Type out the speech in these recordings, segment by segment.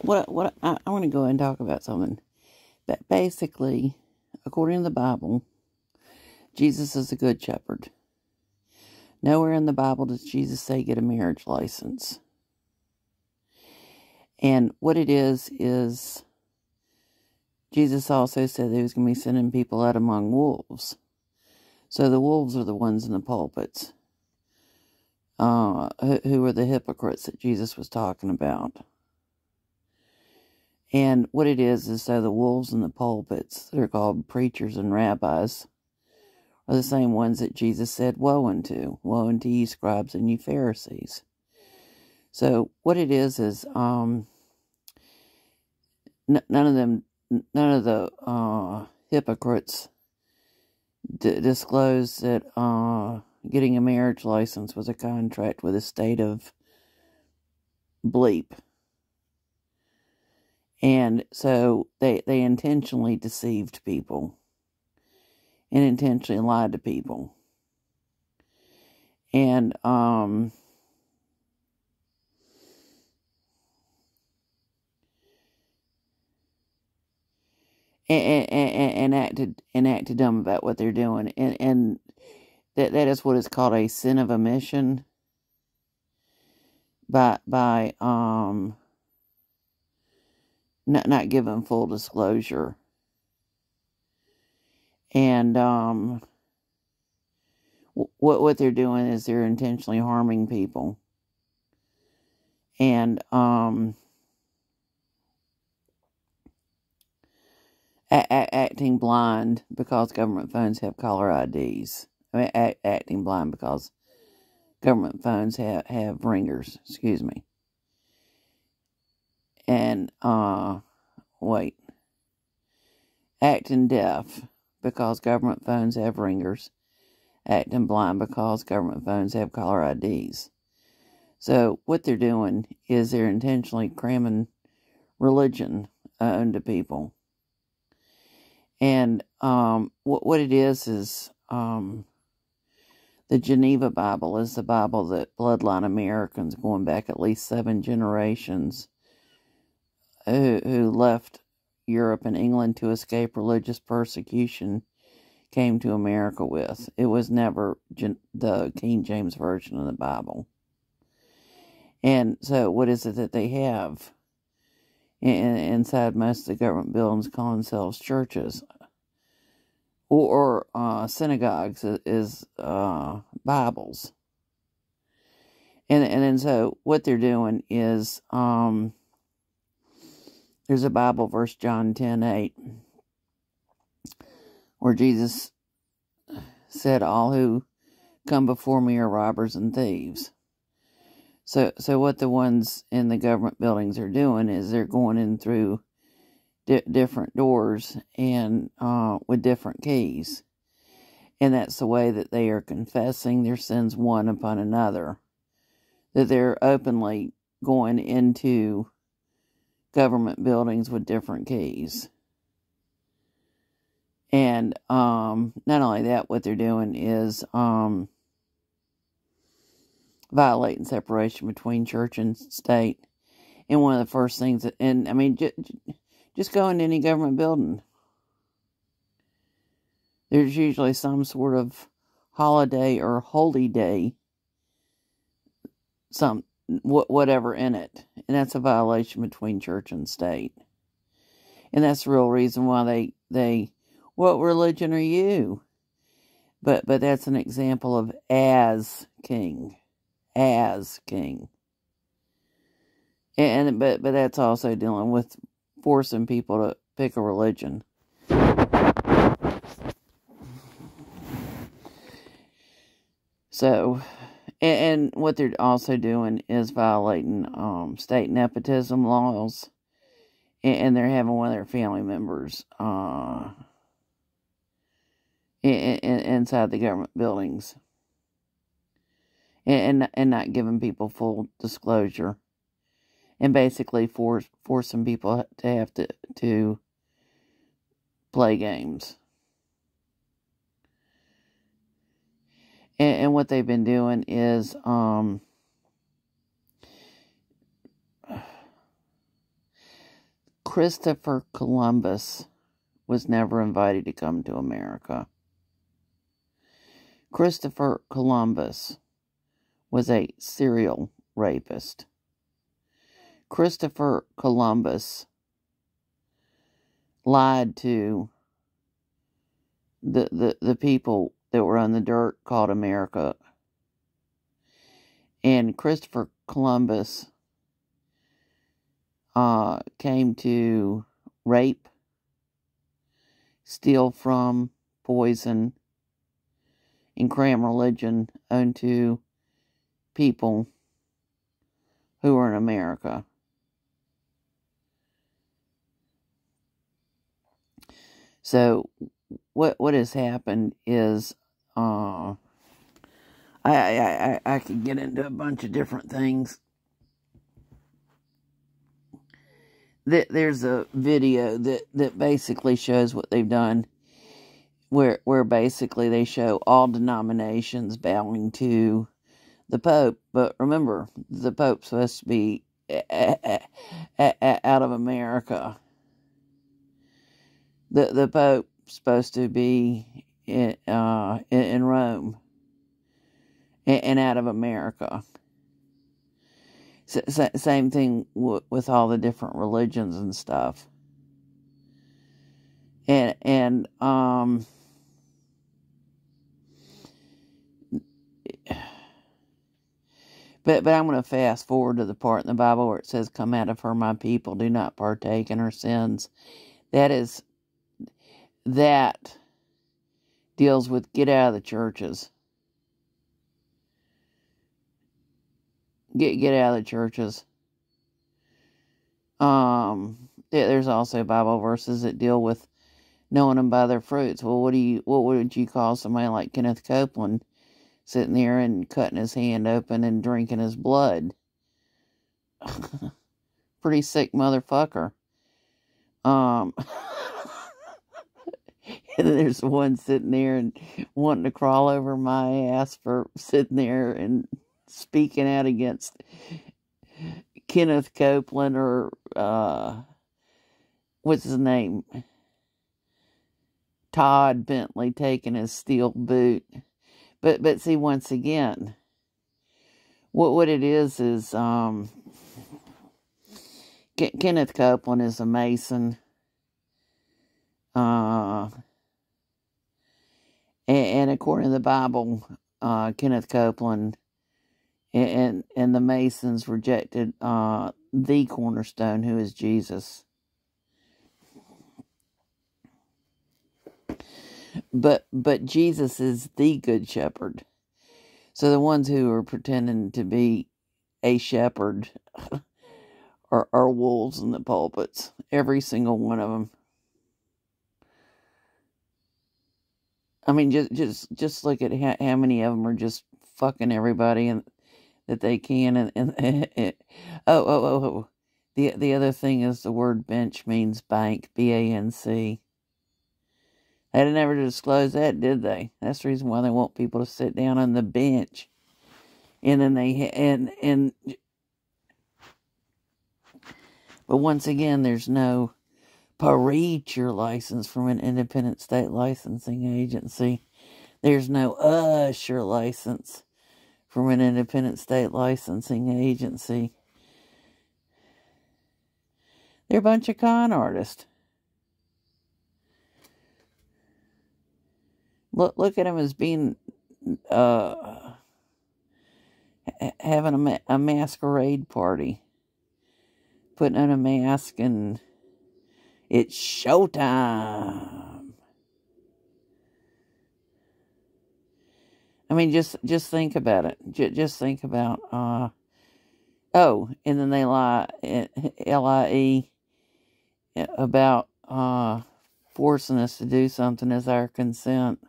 I want to go and talk about something. But basically, according to the Bible, Jesus is a good shepherd. Nowhere in the Bible does Jesus say get a marriage license. And what it is Jesus also said that he was going to be sending people out among wolves. So the wolves are the ones in the pulpits, who are the hypocrites that Jesus was talking about. And what it is so the wolves in the pulpits, they're called preachers and rabbis, are the same ones that Jesus said, woe unto you scribes and you Pharisees. So what it is none of the hypocrites disclosed that getting a marriage license was a contract with the state of bleep. And so they intentionally deceived people and intentionally lied to people. And acted dumb about what they're doing. And that is what is called a sin of omission by not giving full disclosure. And what they're doing is they're intentionally harming people. And acting blind because government phones have caller IDs. I mean, acting blind because government phones have ringers. Excuse me. And acting deaf because government phones have ringers. Acting blind because government phones have caller IDs. So what they're doing is they're intentionally cramming religion into people. And what it is the Geneva Bible is the Bible that bloodline Americans going back at least 7 generations who left Europe and England to escape religious persecution came to America with. It was never the King James Version of the Bible. And so what is it that they have inside most of the government buildings calling themselves churches or synagogues is Bibles. And then so what they're doing is there's a Bible verse, John 10:8, where Jesus said, all who come before me are robbers and thieves. So what the ones in the government buildings are doing is they're going in through different doors and with different keys. And that's the way that they are confessing their sins one upon another. That they're openly going into government buildings with different keys. And not only that, what they're doing is violating separation between church and state. And one of the first things that, and I mean, just go into any government building. There's usually some sort of holiday or holy day, whatever in it. And that's a violation between church and state. And that's the real reason why they what religion are you? But that's an example of as king. As king. And but that's also dealing with forcing people to pick a religion. So, and what they're also doing is violating state nepotism laws, and they're having one of their family members inside the government buildings, and not giving people full disclosure, and basically forcing people to have to play games. And what they've been doing is Christopher Columbus was never invited to come to America. Christopher Columbus was a serial rapist. Christopher Columbus lied to the people that were on the dirt called America. And Christopher Columbus came to rape, steal from, poison, and cram religion onto people who were in America. So what has happened is I could get into a bunch of different things. There's a video that basically shows what they've done, where basically they show all denominations bowing to the Pope. But remember, the Pope's supposed to be out of America. The Pope's supposed to be in Rome and out of America. Same thing with all the different religions and stuff. And But I'm going to fast forward to the part in the Bible where it says, "Come out of her, my people, do not partake in her sins." That deals with get out of the churches. Get out of the churches. There's also Bible verses that deal with knowing them by their fruits. Well, what would you call somebody like Kenneth Copeland sitting there and cutting his hand open and drinking his blood? Pretty sick motherfucker. And there's one sitting there and wanting to crawl over my ass for sitting there and speaking out against Kenneth Copeland or what's his name? Todd Bentley taking his steel boot. But see, once again, what it is Kenneth Copeland is a Mason. And according to the Bible, Kenneth Copeland and the Masons rejected the cornerstone, who is Jesus. But Jesus is the good shepherd. So the ones who are pretending to be a shepherd are wolves in the pulpits. Every single one of them. I mean, just look at how many of them are just fucking everybody and that they can. And the other thing is the word bench means bank, B-A-N-C. They didn't ever disclose that, did they? That's the reason why they want people to sit down on the bench. And then but once again, there's no preacher license from an independent state licensing agency. There's no usher license from an independent state licensing agency. They're a bunch of con artists. Look at them as being having a masquerade party, putting on a mask, and it's showtime. I mean, just think about it. Just think about and then they lie, LIE, about forcing us to do something as our consent.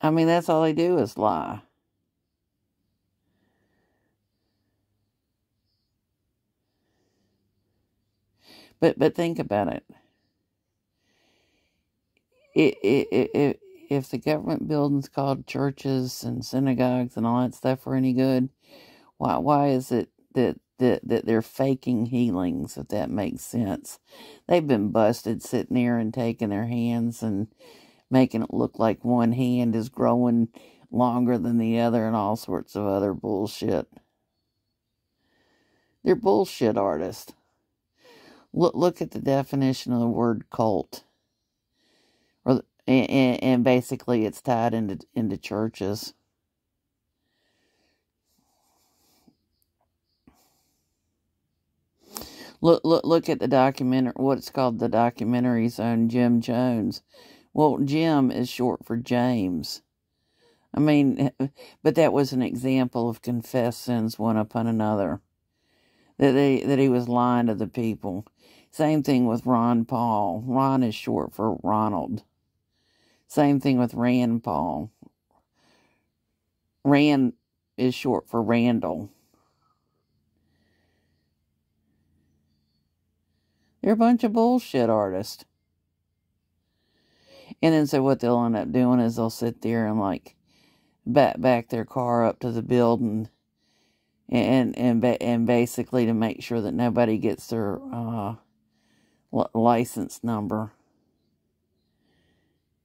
I mean, that's all they do is lie. But think about it. If the government buildings called churches and synagogues and all that stuff are any good, why is it that that they're faking healings, if that makes sense. They've been busted sitting there and taking their hands and making it look like one hand is growing longer than the other and all sorts of other bullshit. They're bullshit artists. Look at the definition of the word cult. And basically it's tied into churches. Look at the documentary, what's called the documentaries on Jim Jones. Well, Jim is short for James. I mean, but that was an example of confessed sins one upon another. That he was lying to the people. Same thing with Ron Paul. Ron is short for Ronald. Same thing with Rand Paul. Rand is short for Randall. They're a bunch of bullshit artists. And then so what they'll end up doing is they'll sit there and like back their car up to the building and basically to make sure that nobody gets their license number.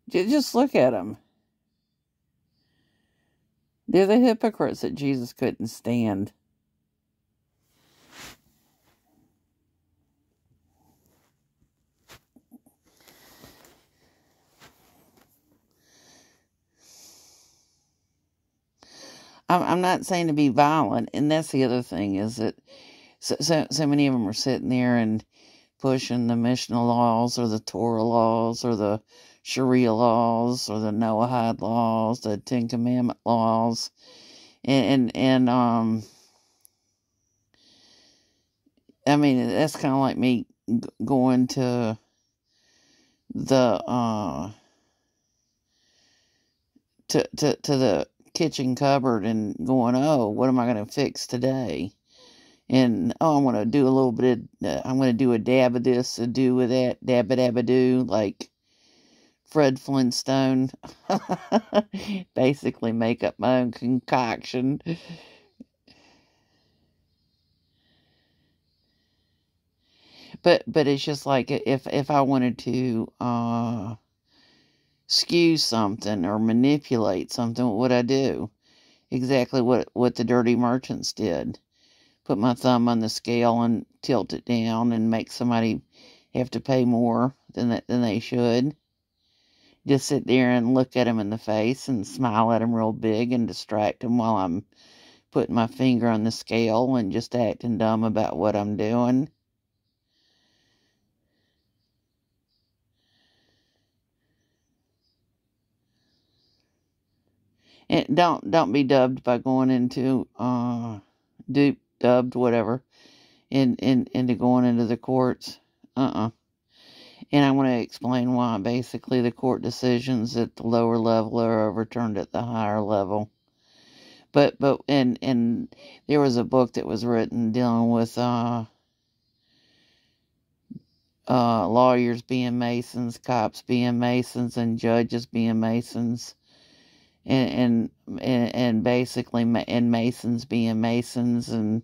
Just look at them. They're the hypocrites that Jesus couldn't stand. I'm not saying to be violent, and that's the other thing, is that so many of them are sitting there and pushing the Mishnah laws or the Torah laws or the Sharia laws or the Noahide laws, the Ten Commandment laws, and I mean, that's kind of like me going to the to the kitchen cupboard and going, oh, what am I going to fix today? And, oh, I'm going to do a little bit of, I'm going to do a dab of this, a do with that, dab-a-dab-a-do, like Fred Flintstone. Basically make up my own concoction. But it's just like, if I wanted to skew something or manipulate something, what would I do? Exactly what the dirty merchants did. Put my thumb on the scale and tilt it down and make somebody have to pay more than they should. Just sit there and look at them in the face and smile at them real big and distract them while I'm putting my finger on the scale and just acting dumb about what I'm doing. And don't be dubbed by going into dubbed whatever into going into the courts. And I want to explain why. Basically, the court decisions at the lower level are overturned at the higher level. But and there was a book that was written dealing with lawyers being Masons, cops being Masons, and judges being Masons. And basically, and Masons being Masons, and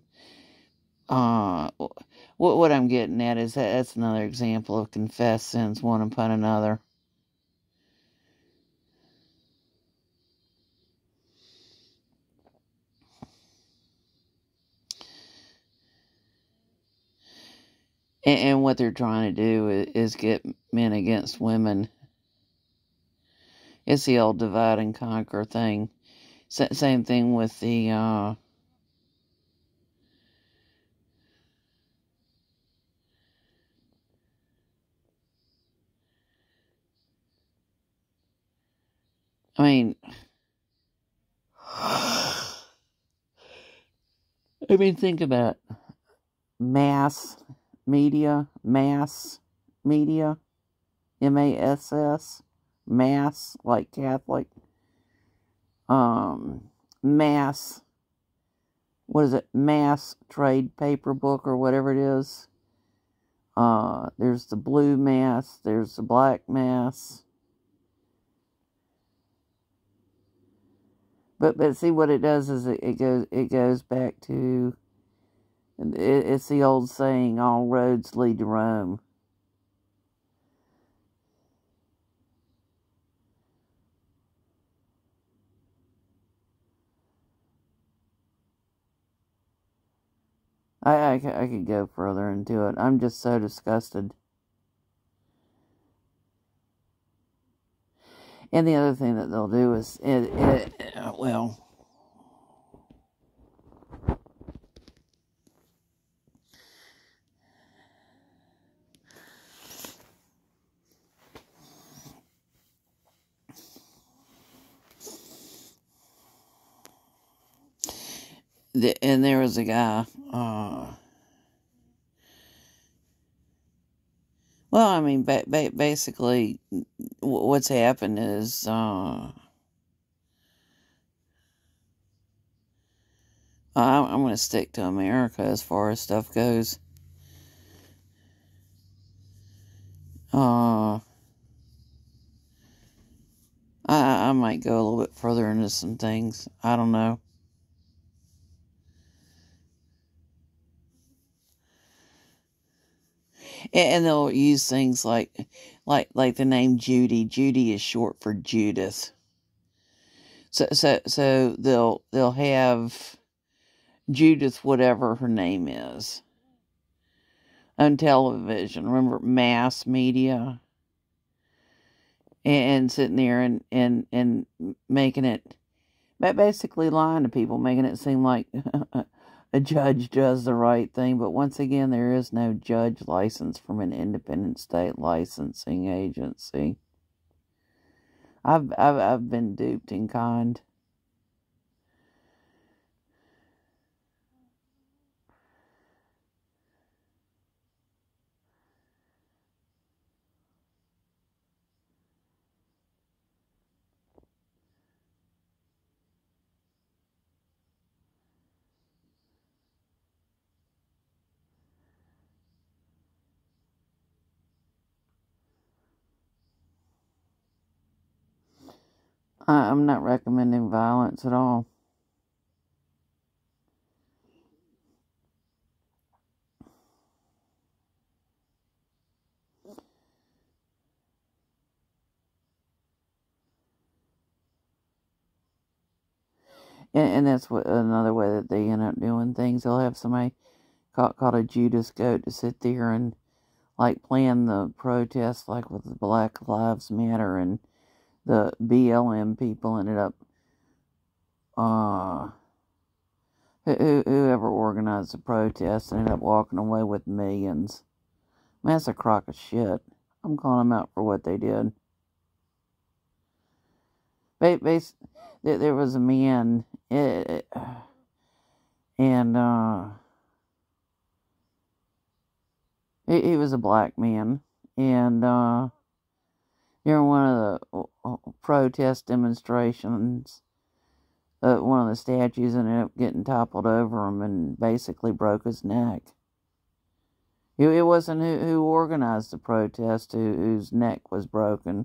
what I'm getting at is that's another example of confessed sins one upon another. And what they're trying to do is get men against women. It's the old divide and conquer thing. Same thing with the I mean, think about it. Mass media, M-A-S-S, mass, like Catholic, mass, what is it, mass trade paper book or whatever it is. There's the blue mass, there's the black mass. But see what it does is it goes back to It's the old saying, all roads lead to Rome. I could go further into it. I'm just so disgusted. And the other thing that they'll do is, well, and there was a guy, well, I mean, basically, what's happened is, I'm going to stick to America as far as stuff goes. I might go a little bit further into some things. I don't know. And they'll use things like the name Judy. Judy is short for Judith. So they'll have Judith, whatever her name is, on television. Remember mass media, and sitting there and making it, basically lying to people, making it seem like a judge does the right thing. But once again, there is no judge license from an independent state licensing agency. I've been duped in kind. I'm not recommending violence at all. And that's what another way that they end up doing things. They'll have somebody called a Judas goat to sit there and like plan the protest, like with the Black Lives Matter, and the BLM people ended up, whoever organized the protest ended up walking away with millions. I mean, that's a crock of shit. I'm calling them out for what they did. There was a man, and he was a black man, and during one of the protest demonstrations, one of the statues ended up getting toppled over him and basically broke his neck. It wasn't who organized the protest whose neck was broken.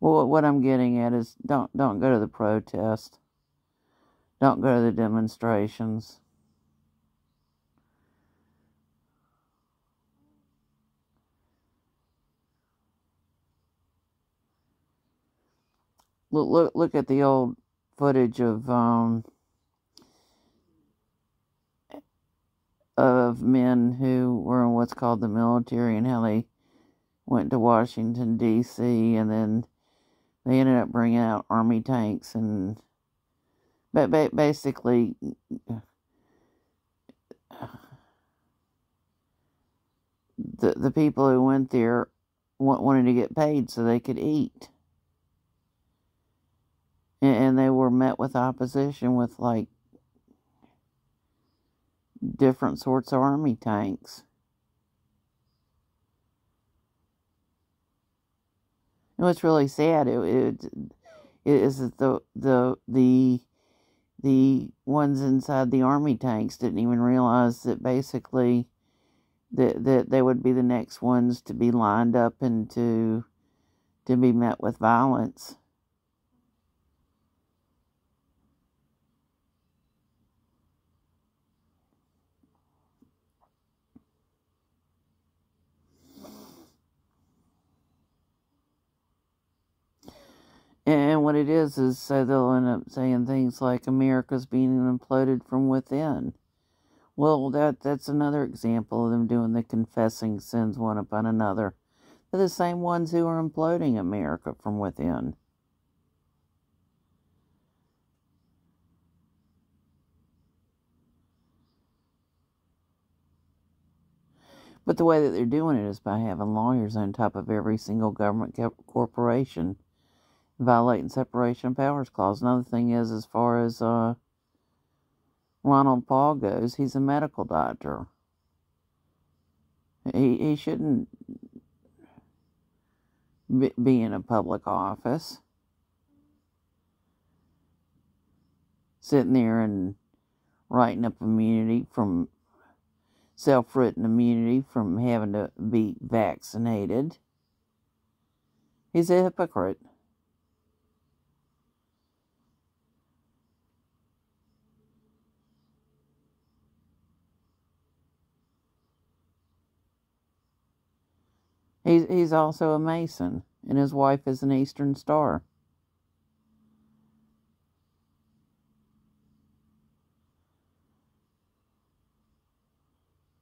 Well, what I'm getting at is don't go to the protest. Don't go to the demonstrations. Look at the old footage of men who were in what's called the military, and how they went to Washington, D.C., and then they ended up bringing out army tanks, and basically the people who went there wanted to get paid so they could eat. And they were met with opposition with, like, different sorts of army tanks. And what's really sad is that the ones inside the army tanks didn't even realize that basically that they would be the next ones to be lined up and to be met with violence. And what it is so they'll end up saying things like America's being imploded from within. Well, that's another example of them doing the confessing sins one upon another. They're the same ones who are imploding America from within. But the way that they're doing it is by having lawyers on top of every single government corporation, violating separation of powers clause. Another thing is, as far as Ronald Paul goes, he's a medical doctor. He shouldn't be in a public office, sitting there and writing up immunity from self-written immunity from having to be vaccinated. He's a hypocrite. He's also a Mason, and his wife is an Eastern Star.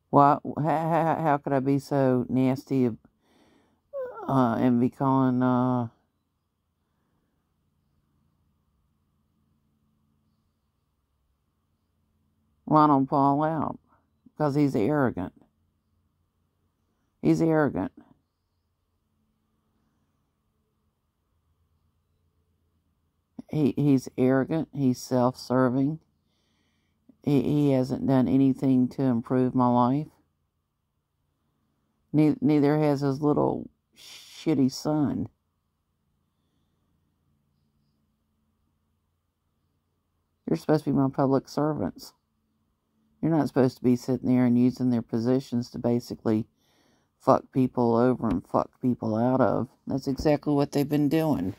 Why? How could I be so nasty and be calling Ronald Paul out? Because he's arrogant. He's arrogant. He's arrogant. He's self-serving. He hasn't done anything to improve my life. Neither has his little shitty son. You're supposed to be my public servants. You're not supposed to be sitting there and using their positions to basically fuck people over and fuck people out of. That's exactly what they've been doing.